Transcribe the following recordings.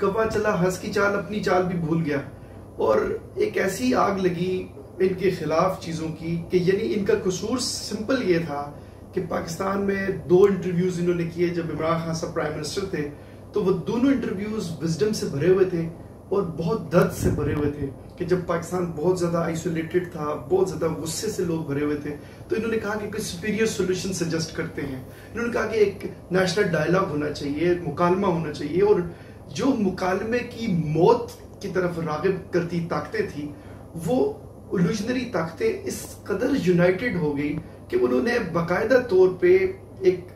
کوا چلا ہنس کی چال اپنی چال بھی بھول گیا، اور ایک ایسی آگ لگی ان کے خلاف چیزوں کی کہ یعنی ان کا قصور سمپل یہ تھا کہ پاکستان میں 2 انٹرویوز انہوں نے کیے جب عمران خان صاحب پرائم منسٹر تھے، تو وہ دونوں انٹرویوز وزڈم سے بھرے ہوئے تھے اور بہت درد سے بھرے ہوئے تھے کہ جب پاکستان بہت زیادہ آئسولیٹڈ تھا، بہت زیادہ غصے سے لوگ بھرے ہوئے تھے، تو انہوں نے کہا کہ کوئی سپیریئر سولوشن سجیسٹ کرتے ہیں. انہوں نے کہا کہ ایک نیشنل ڈائلاگ ہونا چاہیے، مکالمہ ہونا چاہیے، اور جو مکالمے کی موت کی طرف راغب کرتی طاقتیں تھیں وہ الوژنری طاقتیں اس قدر یونائٹڈ ہو گئی کہ انہوں نے باقاعدہ طور پہ ایک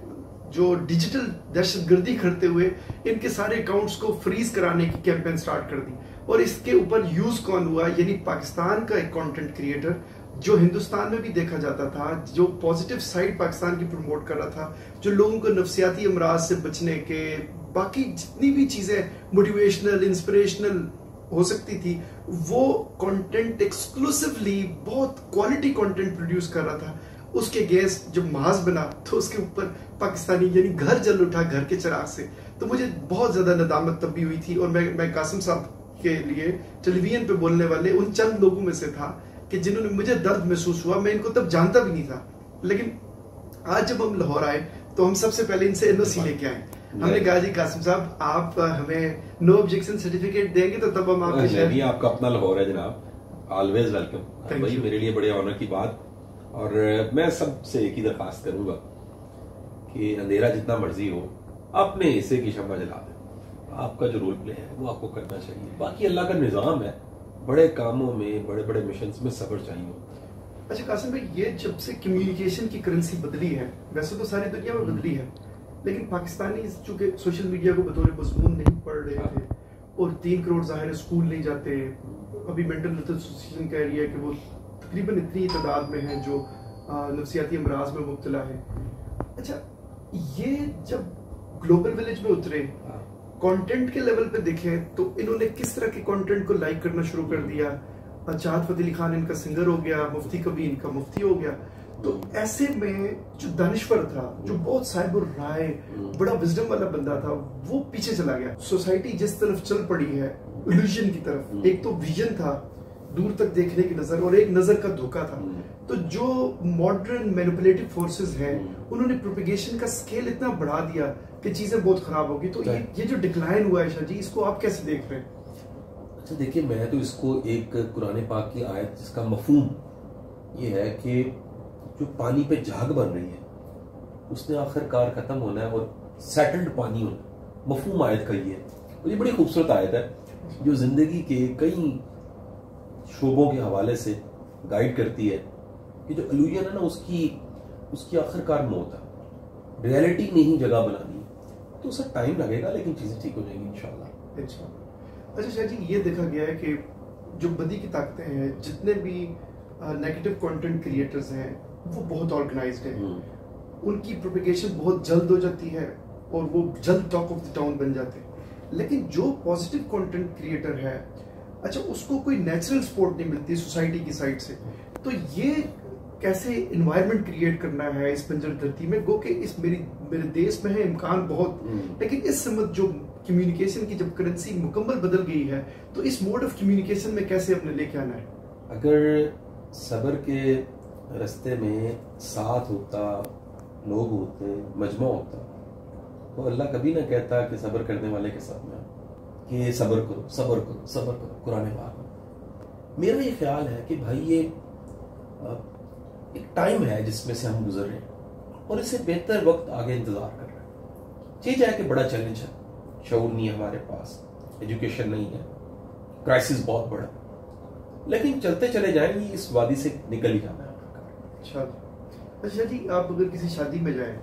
جو ڈیجیٹل دہشت گردی کرتے ہوئے ان کے سارے اکاؤنٹس کو فریز کرانے کی کیمپین سٹارٹ کر دی. اور اس کے اوپر یوز کون ہوا؟ یعنی پاکستان کا ایک کنٹینٹ کریٹر جو ہندوستان میں بھی دیکھا جاتا تھا، جو پازیٹیو سائڈ پاکستان کی پروموٹ کر رہا تھا، جو لوگوں کو نفسیاتی امراض سے بچنے کے باقی جتنی بھی چیزیں موٹیویشنل انسپریشنل ہو سکتی تھی وہ کنٹینٹ ایکسکلوسیولی بہت کوالٹی کنٹینٹ پروڈیوس کر رہا تھا. اس کے اگینسٹ جب محاذ بنا تو اس کے اوپر پاکستانی یعنی گھر جل اٹھا گھر کے چراغ سے. تو مجھے بہت زیادہ ندامت تب بھی ہوئی تھی، اور میں قاسم صاحب کے لیے ٹیلی ویژن پہ بولنے والے ان چند لوگوں میں سے تھا کہ جنہوں نے مجھے درد محسوس ہوا. میں ان کو تب جانتا بھی نہیں تھا، لیکن آج جب ہم لاہور آئے تو ہم سب سے پہلے ان سے NOC لے کے آئے. ہم نے کہا جی قاسم صاحب آپ ہمیں نو آبجیکشن سرٹیفکیٹ دیں گے تو تب ہم آپ کے شہر. آپ کا اپنا لاہور ہے جناب، آلویز ویلکم. بھائی میرے لیے بڑے آنر کی بات، اور میں سب سے ایک ہی درخواست کروں گا کہ اندھیرا جتنا مرضی ہو اپنے حصے کی شمع جلا دیں. آپ کا جو رول پلے ہے وہ آپ کو کرنا چاہیے. باقی اللہ کا نظام ہے، بڑے کاموں میں بڑے بڑے مشنز میں صبر چاہیے. اچھا قاسم بھائی، یہ جب سے کمیونیکیشن کی کرنسی بدلی ہے، ویسے تو ساری دنیا میں بدلی ہے، لیکن پاکستانی چونکہ سوشل میڈیا کو بطور مضمون نہیں پڑھ رہے تھے، اور 3 کروڑ ظاہر اسکول نہیں جاتے. ابھی مینٹل ہیلتھ ایسوسیشن کہہ رہی ہے کہ وہ تقریباً اتنی تعداد میں ہیں جو نفسیاتی امراض میں مبتلا ہیں. اچھا یہ جب گلوبل ولیج میں اترے، کانٹینٹ کے لیول پہ دیکھیں تو انہوں نے کس طرح کے کانٹینٹ کو لائک کرنا شروع کر دیا. چاہت فتح علی خان ان کا سنگر ہو گیا، مفتی کبھی ان کا مفتی ہو گیا. تو ایسے میں جو دانشور تھا، جو بہت صاحب الرائے بڑا وزڈم والا بندہ تھا، وہ پیچھے چلا گیا. سوسائٹی جس طرف چل پڑی ہے الوژن کی طرف، ایک تو ویژن تھا دور تک دیکھنے کی نظر، اور ایک نظر کا دھوکہ تھا. تو جو ماڈرن مینیپولیٹو فورسز ہیں انہوں نے پروپیگیشن کا سکیل اتنا بڑھا دیا کہ چیزیں بہت خراب ہوگی. تو یہ جو ڈکلائن ہوا ہے شاہ جی، اس کو آپ کیسے دیکھ رہے ہیں؟ اچھا دیکھیں، میں تو اس کو ایک قرآن پاک کی آیت جس کا مفہوم یہ ہے کہ جو پانی پہ جھاگ بن رہی ہے اس نے آخر کار ختم ہونا ہے اور سیٹلڈ پانی ہونا ہے. مفہوم آیت کا یہ ہے، اور یہ بڑی خوبصورت آیت ہے جو زندگی کے کئی شعبوں کے حوالے سے گائیڈ کرتی ہے کہ جو الوژن ہے نا اس کی آخر کار موت ہے. ریئلٹی نہیں جگہ بنانی، تو اسے ٹائم لگے گا لیکن چیزیں ٹھیک ہو جائیں گی انشاءاللہ. اچھا شاہ جی، یہ دیکھا گیا ہے کہ جو بدی کی طاقتیں ہیں، جتنے بھی نیگیٹو کنٹینٹ کریٹرز ہیں وہ بہت آرگنائزڈ ہیں. ان کی پروپیگیشن بہت جلد ہو جاتی ہے اور وہ جلد ٹاک آف دی ٹاؤن بن جاتے ہیں. لیکن جو پازیٹیو کنٹینٹ کریٹر ہے، اچھا اس کو کوئی نیچرل سپورٹ نہیں ملتی سوسائٹی کی سائڈ سے. تو یہ کیسے انوائرمنٹ کریٹ کرنا ہے اس بنجر دھرتی میں؟ گو کہ اس میرے دیش میں ہے امکان بہت، لیکن اس سمت جو کمیونیکیشن کی جب کرنسی مکمل بدل گئی ہے تو اس موڈ آف کمیونیکیشن میں کیسے اپنے لے کے آنا ہے؟ اگر صبر کے رستے میں ساتھ ہوتا، لوگ ہوتے، مجمع ہوتا، تو اللہ کبھی نہ کہتا کہ صبر کرنے والے کے ساتھ میں کہ صبر کرو صبر کرو صبر کرو. قرآن پاک میں میرا یہ خیال ہے کہ بھائی یہ ایک ٹائم ہے جس میں سے ہم گزر رہے ہیں اور اس سے بہتر وقت آگے انتظار کر رہے ہیں. چیز ہے کہ بڑا چیلنج ہے، شعور نہیں ہے ہمارے پاس، ایجوکیشن نہیں ہے، کرائسس بہت بڑا، لیکن چلتے چلے جائیں گے، اس وادی سے نکل ہی جانا ہے. اچھا جی، آپ اگر کسی شادی میں جائیں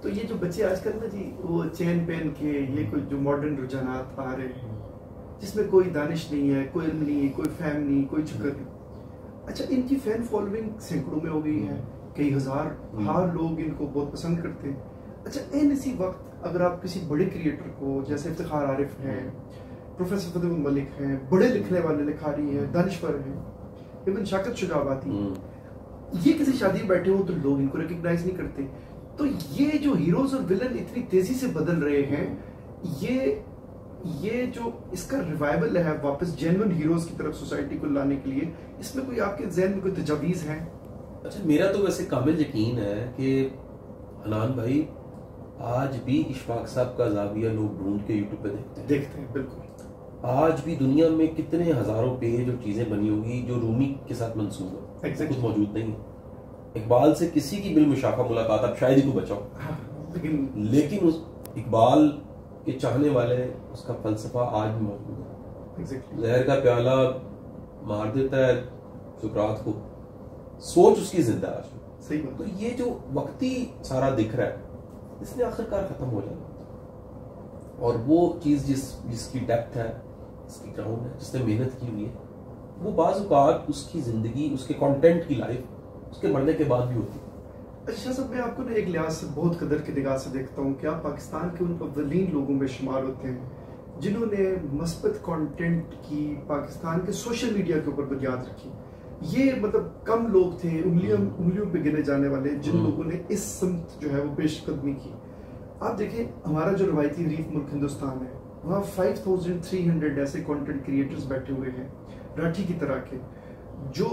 تو یہ جو بچے آج کل نا جی وہ چین پہن کے یہ کوئی جو ماڈرن رجحانات آ رہے ہیں جس میں کوئی دانش نہیں ہے، کوئی علم نہیں، کوئی فہم نہیں، کوئی چکر نہیں. اچھا ان کی فین فالوئنگ سینکڑوں میں ہو گئی ہے، کئی ہزار لوگ ان کو بہت پسند کرتے ہیں. اچھا اسی وقت اگر آپ کسی بڑے کریٹر کو جیسے افتخار عارف ہیں، پروفیسر فتح الملک ہیں، بڑے لکھنے والے لکھاری ہیں، دانشور ہیں، ایون شاکر شجاعتی، یہ کسی شادی میں بیٹھے ہو تو لوگ ان کو ریکگنائز نہیں کرتے. تو یہ جو ہیروز اور ولن اتنی تیزی سے بدل رہے ہیں، یہ یہ جو اس کا ریوائول ہے واپس جینون ہیروز کی طرف سوسائٹی کو لانے کے لیے، اس میں کوئی آپ کے ذہن میں کوئی تجاویز ہیں؟ اچھا، میرا تو ویسے کامل یقین ہے کہ حنان بھائی آج بھی اشفاق صاحب کا زاویہ لوگ ڈھونڈ کے یوٹیوب پہ دیکھتے ہیں بالکل. آج بھی دنیا میں کتنے ہزاروں پیج اور چیزیں بنی ہوگی جو رومی کے ساتھ منسوب ہے، کچھ موجود نہیں ہے. اقبال سے کسی کی بالمشافہ ملاقات اب شاید ہی کو بچاؤ، لیکن اس اقبال کے چاہنے والے اس کا فلسفہ آج بھی موجود ہے. زہر کا پیالہ مار دیتا ہے سقراط کو، سوچ اس کی زندہ ہے. تو یہ جو وقتی سارا دکھ رہا ہے اس نے آخر کار ختم ہو جانا، اور وہ چیز جس کی ڈیپتھ ہے، جس کی گراؤنڈ ہے، جس نے محنت کی ہوئی ہے، وہ بعض اوقات اس کی زندگی، اس کے کانٹینٹ کی لائف اس کے مرنے کے بعد بھی ہوتی ہے. اچھا صاحب، میں آپ کو ایک لحاظ سے بہت قدر کی نگاہ سے دیکھتا ہوں کہ آپ پاکستان کے ان اولین لوگوں میں شمار ہوتے ہیں جنہوں نے مثبت کانٹینٹ کی پاکستان کے سوشل میڈیا کے اوپر بنیاد رکھی. یہ مطلب کم لوگ تھے، انگلیوں پہ گنے جانے والے، جن لوگوں نے اس سمت جو ہے وہ پیش قدمی کی. آپ دیکھیں ہمارا جو روایتی ریف ملک ہندوستان ہے، وہاں 5300 ایسے کانٹینٹ کریٹرز بیٹھے ہوئے ہیں راٹھی کی طرح کے، جو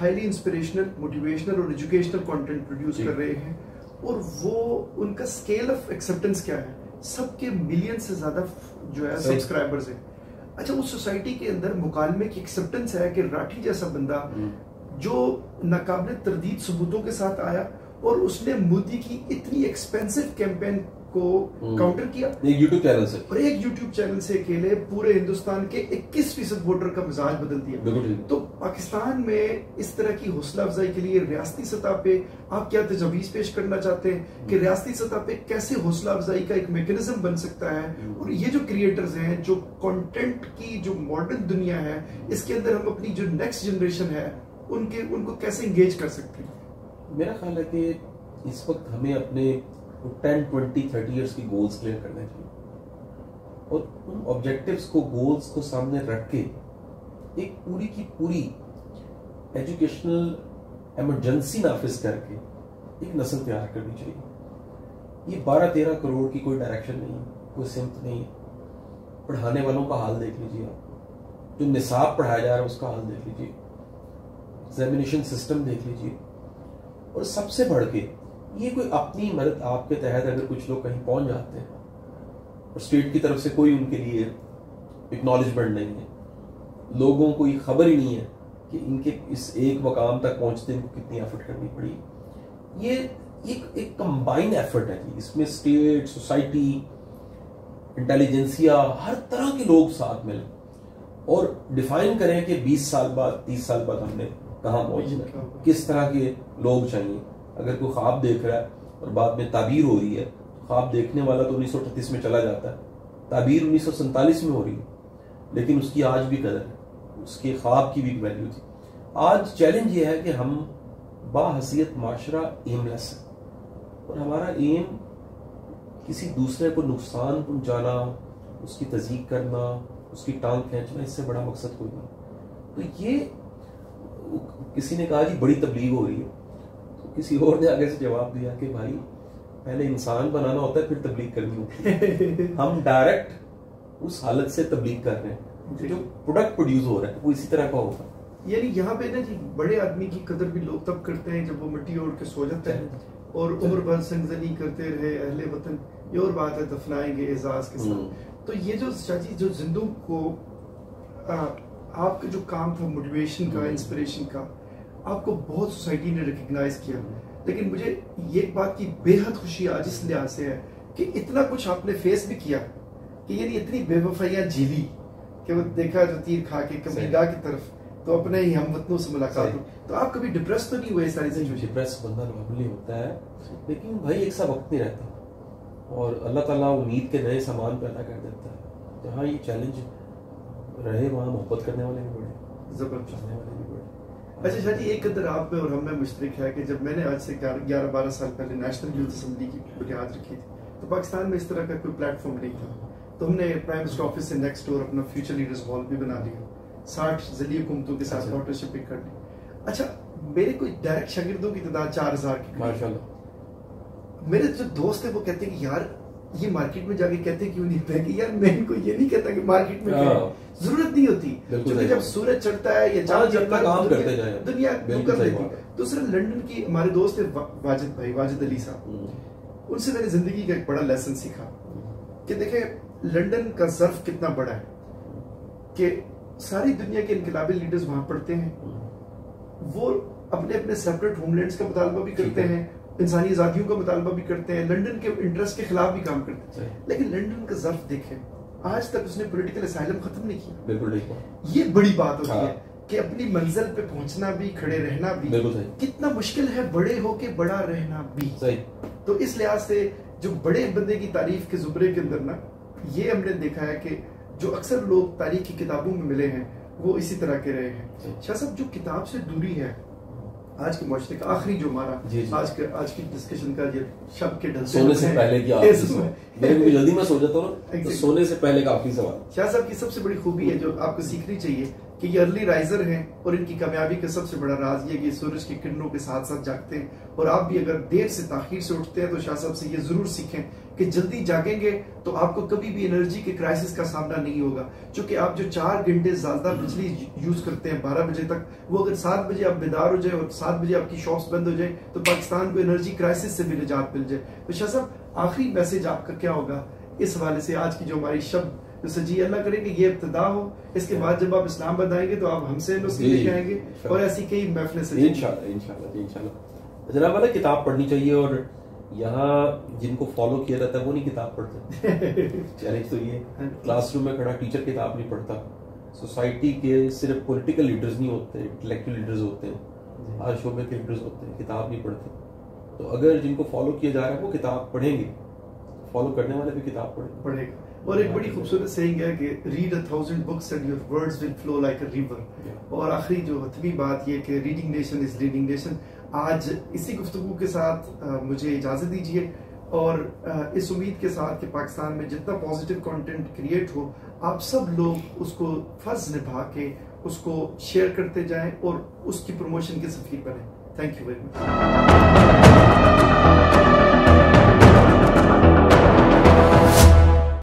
ہائیلی انسپریشنل، موٹیویشنل اور ایجوکیشنل کانٹینٹ پروڈیوس کر رہے ہیں. اور وہ ان کا اسکیل آف ایکسیپٹنس کیا ہے؟ سب کے ملین سے زیادہ جو ہے سبسکرائبرز ہیں. اچھا، اس سوسائٹی کے اندر مکالمے کی ایکسیپٹنس ہے کہ راٹھی جیسا بندہ جو ناقابل تردید ثبوتوں کے ساتھ آیا اور اس نے مودی کی اتنی ایکسپینسو کیمپین کو کاؤنٹر کیا، ایک یوٹیوب چینل سے، اور ایک یوٹیوب چینل سے اکیلے پورے ہندوستان کے 21% ووٹر کا مزاج بدل دیا. تو پاکستان میں اس طرح کی حوصلہ افزائی کے لیے ریاستی سطح پہ آپ کیا تجاویز پیش کرنا چاہتے ہیں کہ ریاستی سطح پہ کیسے حوصلہ افزائی کا ایک میکینزم بن سکتا ہے، اور یہ جو کریٹرز ہیں، جو کانٹینٹ کی جو ماڈرن دنیا ہے، اس کے اندر ہم اپنی جو نیکسٹ جنریشن ہے ان کو کیسے انگیج کر سکتے ہیں؟ میرا خیال ہے کہ اس وقت ہمیں اپنے 10, 20, 30 ایئرس کی گولز کلیئر کرنے چاہیے، اور ان آبجیکٹیوز کو، گولز کو سامنے رکھ کے ایک پوری کی پوری ایجوکیشنل ایمرجنسی نافذ کر کے ایک نسل تیار کرنی چاہیے. یہ 12-13 کروڑ کی کوئی ڈائریکشن نہیں ہے، کوئی سمت نہیں ہے. پڑھانے والوں کا حال دیکھ لیجیے آپ، جو نصاب پڑھایا جا رہا ہے اس کا حال دیکھ لیجیے، ایگزامینیشن سسٹم دیکھ لیجیے، اور سب سے بڑھ کے یہ کوئی اپنی مدد آپ کے تحت اگر کچھ لوگ کہیں پہنچ جاتے ہیں اور اسٹیٹ کی طرف سے کوئی ان کے لیے اکنالجمنٹ نہیں ہے، لوگوں کو یہ خبر ہی نہیں ہے کہ ان کے اس ایک مقام تک پہنچتے ان کو کتنی ایفرٹ کرنی پڑی. یہ ایک کمبائن ایفرٹ ہے جی، اس میں اسٹیٹ، سوسائٹی، انٹیلیجنسیا، ہر طرح کے لوگ ساتھ ملیں اور ڈیفائن کریں کہ 20 سال بعد، 30 سال بعد ہم نے کہاں پہنچنا ہے، کس طرح کے لوگ چاہیے. اگر کوئی خواب دیکھ رہا ہے اور بعد میں تعبیر ہو رہی ہے، خواب دیکھنے والا تو 1938 میں چلا جاتا ہے، تعبیر 1947 میں ہو رہی ہے، لیکن اس کی آج بھی قدر ہے، اس کے خواب کی بھی ویلیو تھی. آج چیلنج یہ ہے کہ ہم باحیثیت معاشرہ ایم لیس ہے، اور ہمارا ایم کسی دوسرے کو نقصان پہنچانا، اس کی تضییق کرنا، اس کی ٹانگ کھینچنا، اس سے بڑا مقصد کوئی نہیں. تو یہ کسی نے کہا جی بڑی تبلیغ ہو رہی ہے، تو کسی اور نے آگے سے جواب دیا کہ بھائی پہلے انسان بنانا ہوتا ہے پھر تبلیغ کرنی ہوتی ہے. ہم ڈائریکٹ اس حالت سے تبلیغ کر رہے ہیں، جو پروڈکٹ پروڈیوس ہو رہا ہے وہ اسی طرح کا ہوگا. یعنی یہاں پہ نا جی بڑے آدمی کی قدر بھی لوگ تب کرتے ہیں جب وہ مٹی اوڑھ کے سو جاتے ہیں، اور عمر بھر سنگزنی کرتے رہے اہل وطن. یہ اور بات ہے، دفنائیں گے اعزاز کے ساتھ. تو یہ جو شاجی جو زندوں کو آپ کا جو کام تھا موٹیویشن کا، انسپریشن کا، آپ کو بہت سوسائٹی نے ریکگنائز کیا. لیکن مجھے یہ بات کی بے حد خوشی آج اس لحاظ سے ہے کہ اتنا کچھ آپ نے فیس بھی کیا، کہ یعنی اتنی بے وفائیاں جیلی کہ وہ دیکھا جو تیر کھا کے کبھی گاہ کی طرف تو اپنے ہی ہم وطنوں سے ملاقات ہو. تو آپ کبھی ڈپریس تو نہیں ہوئے ساری سچویشن؟ ڈپریس بندہ نارملی ہوتا ہے، لیکن بھائی ایک سا وقت نہیں رہتا، اور اللہ تعالیٰ امید کے نئے سامان پیدا کر دیتا ہے. جہاں یہ چیلنج رہے وہاں محبت کرنے والے بھی بڑے، زبردست چاہنے والے بھی بڑے. اچھا شاہ جی، ایک قدر آپ میں اور ہم میں مشترک ہے کہ جب میں نے آج سے 11-12 سال پہلے نیشنل یوتھ اسمبلی کی بنیاد رکھی تھی تو پاکستان میں اس طرح کا کوئی پلیٹ فارم نہیں تھا. تو ہم نے پرائم منسٹر آفس سے نیکسٹ ڈور اپنا فیوچر لیڈرز ہال بھی بنا لیا، 60 ذیلی حکومتوں کے ساتھ پارٹنرشپ کر لی. اچھا، میرے کوئی ڈائریکٹ شاگردوں کی تعداد 4000 کی. ماشاءاللہ. میرے جو دوست ہیں وہ کہتے ہیں کہ یار یہ مارکیٹ میں جا کے کہتے کیوں نہیں پہ کہ یار میں ان کو یہ نہیں کہتا کہ مارکیٹ میں ضرورت نہیں ہوتی، کیونکہ جب سورج چڑھتا ہے یا چاند چڑھتا ہے دنیا کر لیتی. دوسرا لنڈن کی ہمارے دوست ہیں واجد بھائی، واجد علی صاحب، ان سے میں نے زندگی کا ایک بڑا لیسن سیکھا کہ دیکھیں لنڈن کا ظرف کتنا بڑا ہے کہ ساری دنیا کے انقلابی لیڈرز وہاں پڑھتے ہیں، وہ اپنے اپنے سیپریٹ ہوم لینڈز کا مطالبہ بھی کرتے ہیں، انسانی آزادیوں کا مطالبہ بھی کرتے ہیں، لنڈن کے انٹرسٹ کے خلاف بھی کام کرتے ہیں. لیکن لنڈن کا ظرف دیکھیں، آج تک اس نے پولیٹیکل اسائلم ختم نہیں کیا. بالکل نہیں. یہ بڑی بات ہوتی ہے کہ اپنی منزل پہ پہنچنا بھی، کھڑے رہنا بھی کتنا مشکل ہے، بڑے ہو کے بڑا رہنا بھی. تو اس لحاظ سے جو بڑے بندے کی تعریف کے زمرے کے اندر نا، یہ ہم نے دیکھا ہے کہ جو اکثر لوگ تاریخ کی کتابوں میں ملے ہیں وہ اسی طرح کے رہے ہیں. شاہ صاحب جو کتاب سے دوری ہے آج کے معاشرے کا، آخری جو ہمارا آج کی ڈسکشن کا یہ شب کے ڈھلتے سونے سے پہلے کی جلدی میں سو جاتا ہوں، سونے سے پہلے کا آخری سوال. شاہ صاحب کی سب سے بڑی خوبی ہے جو آپ کو سیکھنی چاہیے کہ یہ ارلی رائزر ہیں، اور ان کی کامیابی کا سب سے بڑا راز یہ کہ یہ سورج کی کرنوں کے ساتھ ساتھ جاگتے ہیں. اور آپ بھی اگر دیر سے تاخیر سے اٹھتے ہیں تو شاہ صاحب سے یہ ضرور سیکھیں کہ جلدی جاگیں گے تو آپ کو کبھی بھی انرجی کے کرائسس کا سامنا نہیں ہوگا. چونکہ آپ جو 4 گھنٹے زیادہ بجلی یوز کرتے ہیں 12 بجے تک، وہ اگر 7 بجے آپ بیدار ہو جائیں اور 7 بجے آپ کی شاپس بند ہو جائیں تو پاکستان کو انرجی کرائسس سے بھی نجات مل جائے. تو شاہ صاحب آخری میسج آپ کا کیا ہوگا اس حوالے سے؟ آج کی جو ہماری شب جو سجی، اللہ کرے کہ یہ ابتدا ہو، اس کے بعد جب آپ اسلام آباد آئیں گے تو آپ ہم سے نسخے لے کے آئیں گے اور ایسی کئی محفلیں سجیں. انشاءاللہ جناب والا کتاب پڑھنی چاہیے، اور یہاں جن کو فالو کیا جاتا ہے وہ نہیں کتاب پڑھتے. چیلنج تو یہ کلاس روم میں کھڑا ٹیچر کتاب نہیں پڑھتا. سوسائٹی کے صرف پولیٹیکل لیڈرز نہیں ہوتے، انٹلیکچوئل لیڈرز ہوتے ہیں، ہر شعبے کے لیڈرز ہوتے ہیں، کتاب نہیں پڑھتے. تو اگر جن کو فالو کیا جا رہا ہے وہ کتاب پڑھیں گے، فالو کرنے والے بھی کتاب پڑھے گا. اور ایک بڑی خوبصورت سیئنگ ہے کہ read 1000 books and your words will flow like a river. اور آخری جو حتمی بات یہ کہ reading nation is leading nation. آج اسی گفتگو کے ساتھ مجھے اجازت دیجیے، اور اس امید کے ساتھ کہ پاکستان میں جتنا پازیٹیو کنٹینٹ کریٹ ہو، آپ سب لوگ اس کو فرض نبھا کے اس کو شیئر کرتے جائیں اور اس کی پروموشن کے سفیر بنیں. Thank you very much.